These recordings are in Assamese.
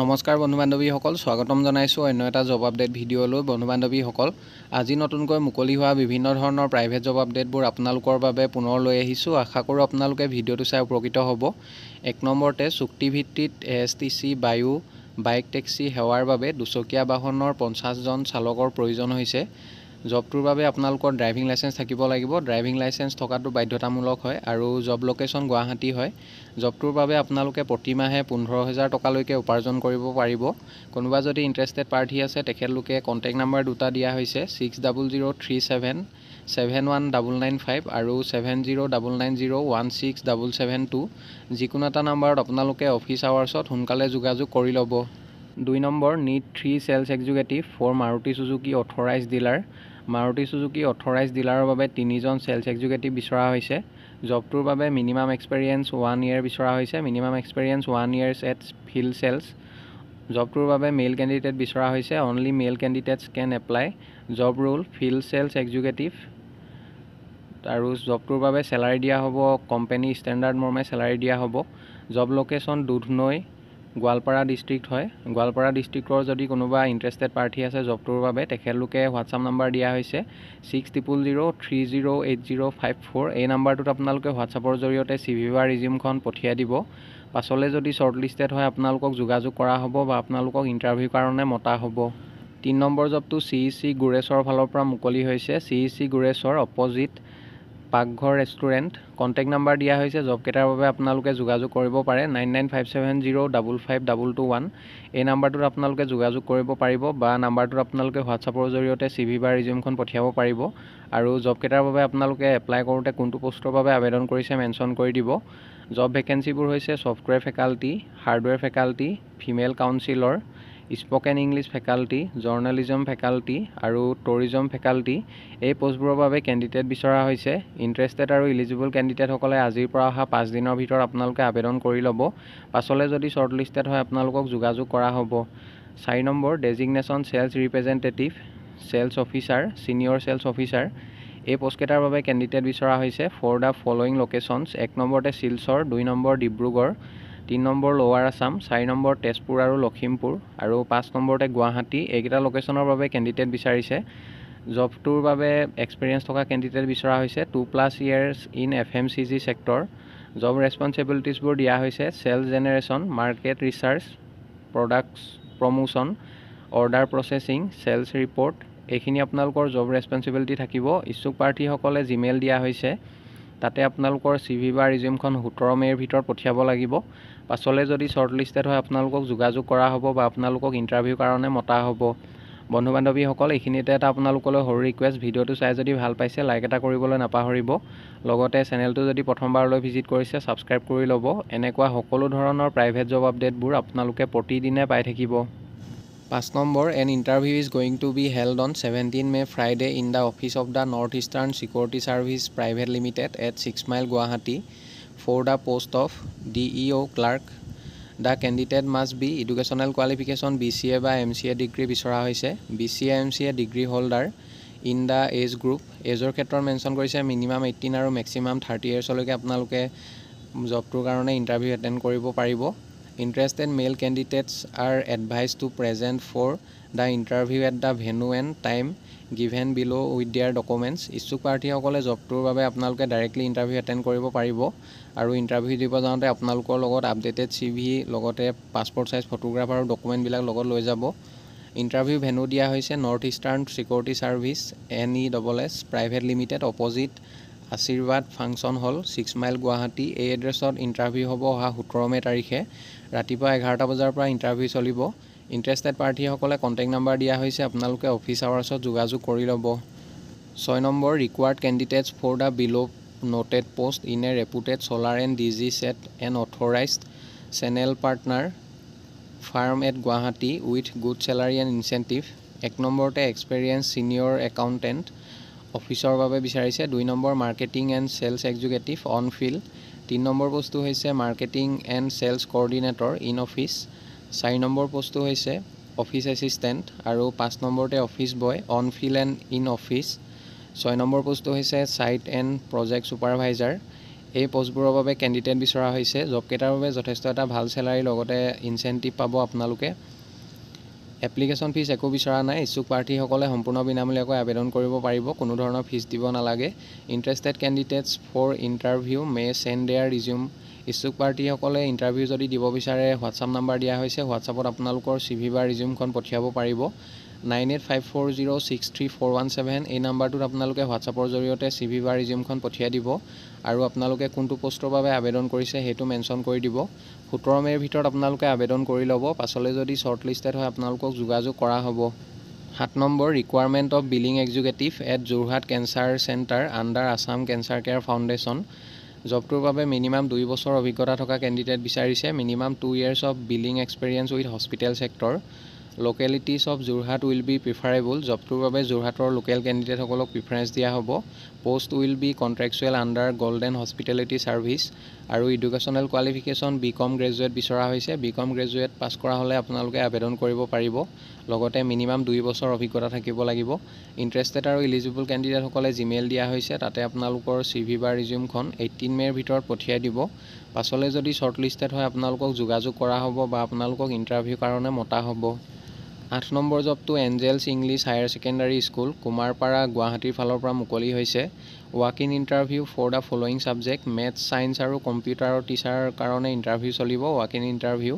নমস্কাৰ বন্ধু বান্ধৱীসকল, স্বাগতম জনাইছোঁ অন্য এটা জব আপডেট ভিডিঅ'লৈ। বন্ধু বান্ধৱীসকল, আজি নতুনকৈ মুকলি হোৱা বিভিন্ন ধৰণৰ প্ৰাইভেট জব আপডেটবোৰ আপোনালোকৰ বাবে পুনৰ লৈ আহিছোঁ। আশা কৰোঁ আপোনালোকে ভিডিঅ'টো চাই উপকৃত হ'ব। 1 নম্বৰতে চুক্তিভিত্তিত ASTC বায়ু বাইক টেক্সি সেৱাৰ বাবে দুচকীয়া বাহনৰ 50 জন চালকৰ প্ৰয়োজন হৈছে। জবটোৰ বাবে আপোনালোকৰ ড্ৰাইভিং লাইচেন্স থাকিব লাগিব। ড্ৰাইভিং লাইচেন্স থকাটো বাধ্যতামূলক হয় আৰু জব লোকেশ্যন গুৱাহাটী হয়। জবটোৰ বাবে আপোনালোকে প্ৰতিমাহে 15,000 টকালৈকে উপাৰ্জন কৰিব পাৰিব। কোনোবা যদি ইণ্টাৰেষ্টেড পাৰ্টি আছে তেখেতলোকে কণ্টেক্ট নাম্বাৰ দুটা দিয়া হৈছে 6003771995 আৰু 7099016772। যিকোনো এটা নাম্বাৰত আপোনালোকে অফিচ আৱাৰ্ছত সোনকালে যোগাযোগ কৰি ল'ব। 2 number, need 3 sales executive for Maruti Suzuki authorised dealer. Maruti Suzuki authorised ডিলাৰৰ বাবে 3 জন চেলছ এক্সিকিউটিভ বিচৰা হৈছে। জবটোৰ বাবে মিনিমাম এক্সপেৰিয়েঞ্চ 1 year বিচৰা হৈছে। Minimum experience 1 years at field sales. জবটোৰ বাবে মেইল কেণ্ডিডেট বিচৰা হৈছে। Only male candidates can apply. Job role field sales executive. আৰু জবটোৰ বাবে চেলাৰী দিয়া হ'ব কোম্পানী ষ্টেণ্ডাৰ্ড মৰ্মে চেলাৰী দিয়া হ'ব। Job location Dudhnoi Goalpara district হয়। গোৱালপাৰা ডিষ্ট্ৰিক্টৰ যদি কোনোবা ইণ্টাৰেষ্টেড পাৰ্টি আছে জবটোৰ বাবে তেখেতলোকে হোৱাটছআপ নাম্বাৰ দিয়া হৈছে 6000308054। এই নাম্বাৰটোত আপোনালোকে হোৱাটছআপৰ জৰিয়তে CV বা ৰিজিউমখন পঠিয়াই দিব। পাছলৈ যদি শ্বৰ্টলিষ্টেড হয় আপোনালোকক যোগাযোগ কৰা হ'ব বা আপোনালোকক ইণ্টাৰভিউৰ কাৰণে মতা হ'ব। 3 নম্বৰ জবটো CEC গুৰেছৰ ফালৰ পৰা মুকলি হৈছে। CEC গুৰেছৰ অপজিট পাকঘৰ ৰেষ্টুৰেণ্ট। কণ্টেক্ট নাম্বাৰ দিয়া হৈছে। জবকেইটাৰ বাবে আপোনালোকে যোগাযোগ কৰিব পাৰে 9957055221। এই নাম্বাৰটোত আপোনালোকে যোগাযোগ কৰিব পাৰিব বা নাম্বাৰটোত আপোনালোকে হোৱাটছআপৰ জৰিয়তে CV বা ৰিজিউমখন পঠিয়াব পাৰিব। আৰু জবকেইটাৰ বাবে আপোনালোকে এপ্লাই কৰোঁতে কোনটো পোষ্টৰ বাবে আবেদন কৰিছে মেনশ্যন কৰি দিব। জব ভেকেঞ্চিবোৰ হৈছে software faculty, hardware faculty, female counsellor, spoken English faculty, journalism faculty আৰু টুৰিজম ফেকাল্টি। এই পোষ্টবোৰৰ বাবে কেণ্ডিডেট বিচৰা হৈছে। ইণ্টাৰেষ্টেড আৰু ইলিজিবল কেণ্ডিডেটসকলে আজিৰ পৰা অহা 5 দিনৰ ভিতৰত আপোনালোকে আবেদন কৰি ল'ব। পাছলৈ যদি শ্বৰ্টলিষ্টেড হয় আপোনালোকক যোগাযোগ কৰা হ'ব। 4 নম্বৰ, designation sales representative, sales officer, senior sales officer. এই পোষ্টকেইটাৰ বাবে কেণ্ডিডেট বিচৰা হৈছে ফৰ দ্য ফলোয়িং লোকেশ্যনছ। 1 নম্বৰতে শিলচৰ, 2 নম্বৰ ডিব্ৰুগড়, 3 নম্বৰ লোৱাৰ আছাম, 4 নম্বৰ তেজপুৰ আৰু লখিমপুৰ আৰু 5 নম্বৰতে গুৱাহাটী। এইকেইটা লোকেশ্যনৰ বাবে কেণ্ডিডেট বিচাৰিছে। জবটোৰ বাবে এক্সপিৰিয়েঞ্চ থকা কেণ্ডিডেট বিচৰা হৈছে 2+ years in FMCG sector. Job ৰেছপঞ্চিবিলিটিছবোৰ দিয়া হৈছে sales generation, market research, products promotion, order processing, sales report. এইখিনি আপোনালোকৰ জব ৰেছপঞ্চিবিলিটি থাকিব। ইচ্ছুক প্ৰাৰ্থীসকলে জিমেইল দিয়া হৈছে। তাতে আপোনালোকৰ CV বা ৰিজিউমখন 17 মে'ৰ ভিতৰত পঠিয়াব লাগিব। পাছলৈ যদি শ্বৰ্টলিষ্টেড হয় আপোনালোকক যোগাযোগ কৰা হ'ব বা আপোনালোকক ইণ্টাৰভিউৰ কাৰণে মতা হ'ব। বন্ধু বান্ধৱীসকল, এইখিনিতে এটা আপোনালোকলৈ সৰু ৰিকুৱেষ্ট, ভিডিঅ'টো চাই যদি ভাল পাইছে লাইক এটা কৰিবলৈ নাপাহৰিব। লগতে চেনেলটো যদি প্ৰথমবাৰলৈ ভিজিট কৰিছে ছাবস্ক্ৰাইব কৰি ল'ব। এনেকুৱা সকলো ধৰণৰ প্ৰাইভেট জব আপডেটবোৰ আপোনালোকে প্ৰতিদিনে পাই থাকিব। 5 নম্বৰ, an interview is going to be held on 17 May Friday in the office of the North Eastern security services private limited at 6 Mile Guwahati for the post of DEO clerk. The candidate must be educational qualification BCA বা MCA ডিগ্ৰী বিচৰা হৈছে। BCA MCA degree holder in the age group. এজৰ ক্ষেত্ৰত মেনশ্যন কৰিছে মিনিমাম 18 আৰু মেক্সিমাম 30 yearsলৈকে আপোনালোকে জবটোৰ কাৰণে ইণ্টাৰভিউ এটেণ্ড কৰিব পাৰিব। Interested male candidates are advised to present for the interview at the venue and time given below with their documents. ইচ্ছুক প্ৰাৰ্থীসকলে জবটোৰ বাবে আপোনালোকে ডাইৰেক্টলি ইণ্টাৰভিউ এটেণ্ড কৰিব পাৰিব আৰু ইণ্টাৰভিউ দিব যাওঁতে আপোনালোকৰ লগত আপডেটেড CV লগতে পাছপৰ্ট চাইজ ফটোগ্ৰাফ আৰু ডকুমেণ্টবিলাক লগত লৈ যাব। ইণ্টাৰভিউ ভেন্যু দিয়া হৈছে north Eastern security service NESS private limited opposite আশীৰ্বাদ ফাংচন হল 6 Mile গুৱাহাটী। এই এড্ৰেছত ইণ্টাৰভিউ হ'ব অহা 17 মে' তাৰিখে ৰাতিপুৱা 11টা বজাৰ পৰা ইণ্টাৰভিউ চলিব। ইণ্টাৰেষ্টেড পাৰ্টীসকলে কণ্টেক্ট নাম্বাৰ দিয়া হৈছে। আপোনালোকে অফিচ আৱাৰ্ছত যোগাযোগ কৰি ল'ব। 6 number, required candidates for the below' noted post in a reputed solar and DG set and authorised channel partner firm at Guwahati with good salary and incentive. 1 নম্বৰতে এক্সপেৰিয়েঞ্চ ছিনিয়ৰ একাউণ্টেণ্ট অফিচৰ বাবে বিচাৰিছে। 2 number, marketing and sales executive on field. 3 number পোষ্টটো হৈছে marketing and sales coordinator in office. 4 number পোষ্টটো হৈছে অফিচ এছিষ্টেণ্ট আৰু 5 নম্বৰতে office boy on field and in office. 6 number পোষ্টটো হৈছে ছাইট এণ্ড প্ৰজেক্ট ছুপাৰভাইজাৰ। এই পোষ্টবোৰৰ বাবে কেণ্ডিডেট বিচৰা হৈছে। জবকেইটাৰ বাবে যথেষ্ট এটা ভাল চেলাৰী লগতে ইনচেণ্টিভ পাব আপোনালোকে। এপ্লিকেশ্যন ফিজ একো বিচৰা নাই। ইচ্ছুক প্ৰাৰ্থীসকলে সম্পূৰ্ণ বিনামূলীয়াকৈ আবেদন কৰিব পাৰিব, কোনো ধৰণৰ ফিজ দিব নালাগে। Interested candidates for interview may send their resume. ইচ্ছুক প্ৰাৰ্থীসকলে ইণ্টাৰভিউ যদি দিব বিচাৰে হোৱাটছআপ নাম্বাৰ দিয়া হৈছে, হোৱাটছআপত আপোনালোকৰ CV বা ৰিজিউমখন পঠিয়াব পাৰিব। 9854063417 এই নাম্বাৰটোত আপোনালোকে হোৱাটছআপৰ জৰিয়তে CV বা ৰিজিউমখন পঠিয়াই দিব আৰু আপোনালোকে কোনটো পোষ্টৰ বাবে আবেদন কৰিছে সেইটো মেনশ্যন কৰি দিব। 17 মে'ৰ ভিতৰত আপোনালোকে আবেদন কৰি ল'ব। পাছলৈ যদি শ্বৰ্টলিষ্টেড হয় আপোনালোকক যোগাযোগ কৰা হ'ব। 7 number requirement of billing executive at Jorhat cancer centre under Assam cancer care foundation. জবটোৰ বাবে মিনিমাম 2 বছৰ অভিজ্ঞতা থকা কেণ্ডিডেট বিচাৰিছে। Minimum 2 years of billing experience with hospital sector. Localities of Jorhat will be preferable. জবটোৰ বাবে যোৰহাটৰ লোকেল কেণ্ডিডেটসকলক প্ৰিফাৰেঞ্চ দিয়া হ'ব। Post will be contractual under golden hospitality service. আৰু এডুকেশ্যনেল কোৱালিফিকেশ্যন BCom গ্ৰেজুৱেট বিচৰা হৈছে। BCom গ্ৰেজুৱেট পাছ কৰা হ'লে আপোনালোকে আবেদন কৰিব পাৰিব। লগতে মিনিমাম 2 বছৰ অভিজ্ঞতা থাকিব লাগিব। ইণ্টাৰেষ্টেড আৰু ইলিজিবল কেণ্ডিডেটসকলে জিমেইল দিয়া হৈছে, তাতে আপোনালোকৰ CV বা ৰিজিউমখন 18 মে'ৰ ভিতৰত পঠিয়াই দিব। পাছলৈ যদি শ্বৰ্টলিষ্টেড হয় আপোনালোকক যোগাযোগ কৰা হ'ব বা আপোনালোকক ইণ্টাৰভিউৰ কাৰণে মতা হ'ব। 8 নম্বৰ জবটো angels English higher secondary school, Kumarpara, গুৱাহাটীৰ ফালৰ পৰা মুকলি হৈছে। Walk in interview for the following subject maths, science আৰু কম্পিউটাৰৰ টিচাৰৰ কাৰণে ইণ্টাৰভিউ চলিব। ৱাক ইন ইণ্টাৰভিউ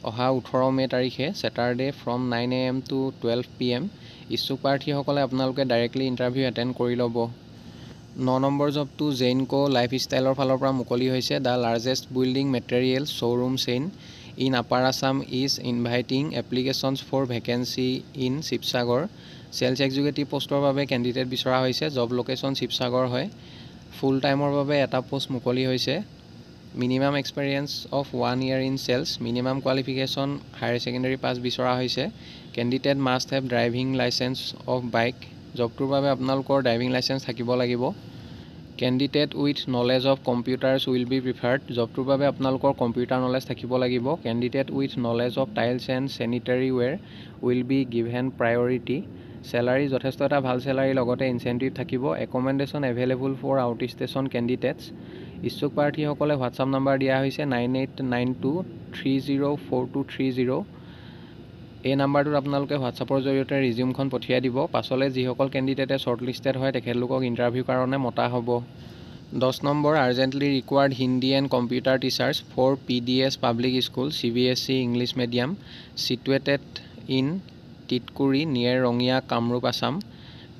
অহা 18 মে' তাৰিখে Saturday from 9 AM to 12 PM। ইচ্ছুক প্ৰাৰ্থীসকলে আপোনালোকে ডাইৰেক্টলি ইণ্টাৰভিউ এটেণ্ড কৰি ল'ব। 9 নম্বৰ জবটো জেইনকো লাইফষ্টাইলৰ ফালৰ পৰা মুকলি হৈছে। The largest building materials showroom chain in upper Assam is inviting applications for vacancy in Sivasagar. Sales executive পোষ্টৰ বাবে কেণ্ডিডেট বিচৰা হৈছে। জব লোকেশ্যন শিৱসাগৰ হয়। ফুল টাইমৰ বাবে এটা পোষ্ট মুকলি হৈছে। Minimum experience of 1 year in sales. Minimum qualification higher secondary pass বিচৰা হৈছে। Candidate must have driving licence of bike. জবটোৰ বাবে আপোনালোকৰ ড্ৰাইভিং লাইচেঞ্চ থাকিব লাগিব। Candidate with knowledge of computers will be preferred. জবটোৰ বাবে আপোনালোকৰ কম্পিউটাৰ নলেজ থাকিব লাগিব। Candidate with knowledge of tiles and sanitary ware will be given priority. Salary যথেষ্ট এটা ভাল চেলাৰী লগতে ইনচেণ্টিভ থাকিব। Accommodation available for out station candidates. ইচ্ছুক প্ৰাৰ্থীসকলে হোৱাটছআপ নাম্বাৰ দিয়া হৈছে 9892304230। এই নাম্বাৰটোত আপোনালোকে হোৱাটছআপৰ জৰিয়তে ৰিজিউমখন পঠিয়াই দিব। পাছলৈ যিসকল কেণ্ডিডেটে শ্বৰ্টলিষ্টেড হয় তেখেতলোকক ইণ্টাৰভিউৰ কাৰণে মতা হ'ব। 10 number urgently required Hindi and computer teachers for PDS public school CBSE English medium situated in Titkuri near Rangia, Kamrup, Assam.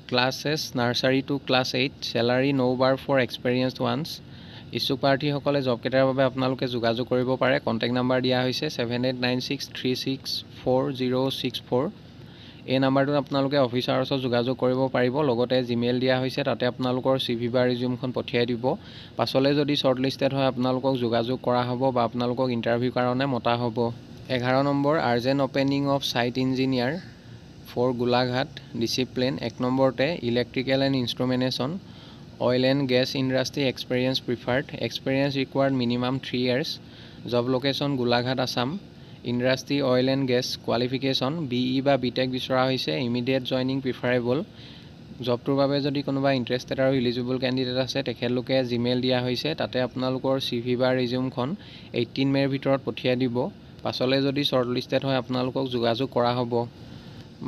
Classes nursery to class 8। Salary no bar for experienced ones. ইচ্ছুক প্ৰাৰ্থীসকলে জবকেইটাৰ বাবে আপোনালোকে যোগাযোগ কৰিব পাৰে। কণ্টেক্ট নাম্বাৰ দিয়া হৈছে 7896364064। এই নাম্বাৰটোত আপোনালোকে অফিচাৰৰ ওচৰত যোগাযোগ কৰিব পাৰিব। লগতে জিমেইল দিয়া হৈছে, তাতে আপোনালোকৰ CV বা ৰিজিউমখন পঠিয়াই দিব। পাছলৈ যদি শ্বৰ্টলিষ্টেড হয় আপোনালোকক যোগাযোগ কৰা হ'ব বা আপোনালোকক ইণ্টাৰভিউৰ কাৰণে মতা হ'ব। 11 number urgent opening of site engineer for Golaghat discipline. 1 নম্বৰতে electrical and instrumentation oil and gas industry experience preferred. Experience required minimum 3 years। Job location Golaghat, Assam. Industry oil and gas. Qualification BE বা BTech বিচৰা হৈছে। Immediate joining preferable. জবটোৰ বাবে যদি কোনোবা ইণ্টাৰেষ্টেড আৰু ইলিজিবল কেণ্ডিডেট আছে তেখেতলোকে জিমেইল দিয়া হৈছে, তাতে আপোনালোকৰ CV বা ৰিজিউমখন 18 মে'ৰ ভিতৰত পঠিয়াই দিব। পাছলৈ যদি শ্বৰ্টলিষ্টেড হয় আপোনালোকক যোগাযোগ কৰা হ'ব।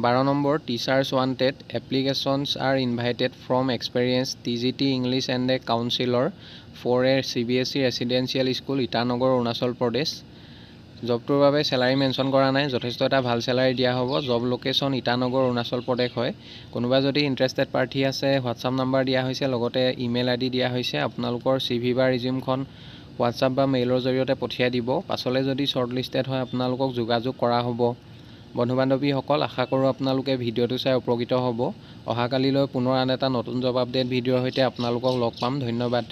12 number teachers wanted. Applications are invited from experience TGT English and a counsellor for a CBSE residential school Itanagar, Arunachal Pradesh. জবটোৰ বাবে চেলাৰী মেনশ্যন কৰা নাই। যথেষ্ট এটা ভাল চেলাৰী দিয়া হ'ব। জব লোকেশ্যন ইটানগৰ, অৰুণাচল প্ৰদেশ হয়। কোনোবা যদি ইণ্টাৰেষ্টেড প্ৰাৰ্থী আছে হোৱাটছআপ নাম্বাৰ দিয়া হৈছে, লগতে ইমেইল ID দিয়া হৈছে। আপোনালোকৰ CV বা ৰিজিউমখন হোৱাটছআপ বা মেইলৰ জৰিয়তে পঠিয়াই দিব। পাছলৈ যদি শ্বৰ্টলিষ্টেড হয় আপোনালোকক যোগাযোগ কৰা হ'ব। বন্ধু বান্ধৱীসকল, আশা কৰোঁ আপোনালোকে ভিডিঅ'টো চাই উপকৃত হ'ব। অহাকালিলৈ পুনৰ আন এটা নতুন জব আপডেট ভিডিঅ'ৰ সৈতে আপোনালোকক লগ পাম। ধন্যবাদ।